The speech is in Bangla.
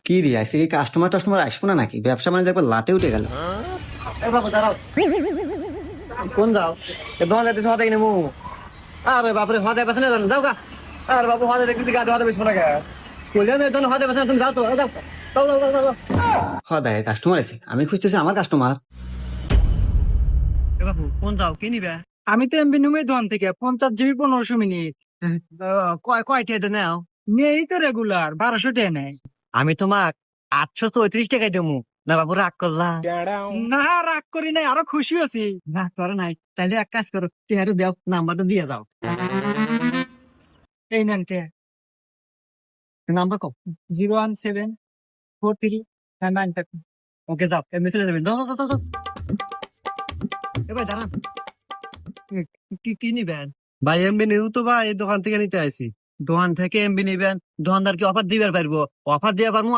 কি রে, আজকে কি কাস্টমার টাস্টমার আসবো না নাকি? ব্যবসা মানে একবার লাটে উঠে গেল। এ বাবু দাঁড়াও, কোন যাও? এ দোকান যাইতেছ হতে কিনে মু। আরে বাপরে হতে বেছে না যাও গা। আর বাবু হতে দেখতেছি গা হতে বেশবো না গা। বললাম এই দোকান হতে বেছে না, তুমি যাও তো, যাও যাও যাও যাও যাও। হদায় কাস্টমার আছে, আমি খুঁজতেছি আমার কাস্টমার। এ বাবু কোন যাও, কি নিবে? আমি তো এমবি নুমে দোকান থেকে 50 জিবি 1500 মিনিট কয় টিয়া নাও? নেই তো রেগুলার 1200 টাকা নেয়। আমি তোমাক 834 টাকায় দেবো। না বাবু রাগ করলা? না রাগ করি নাই, আরো খুশি আছি। রাগ করে নাই? তাইলে এক কাজ করো, টিয়ারও দাও, নাম্বারটা দিয়ে দাও। এই নেন নাম্বার কও। 01743 ওকে যাও, এমনি চলে যাবেন। দাও দাও দাও দাও। এবার দাঁড়ান, কি কি নিবেন? ভাই এমবি নিউ তো ভাই, এই দোকান থেকে নিতে আইছি। দোকান থেকে এমবি নিবেন, দোকানদার কি অফার দিবার পারবো? অফার দিতে পারবো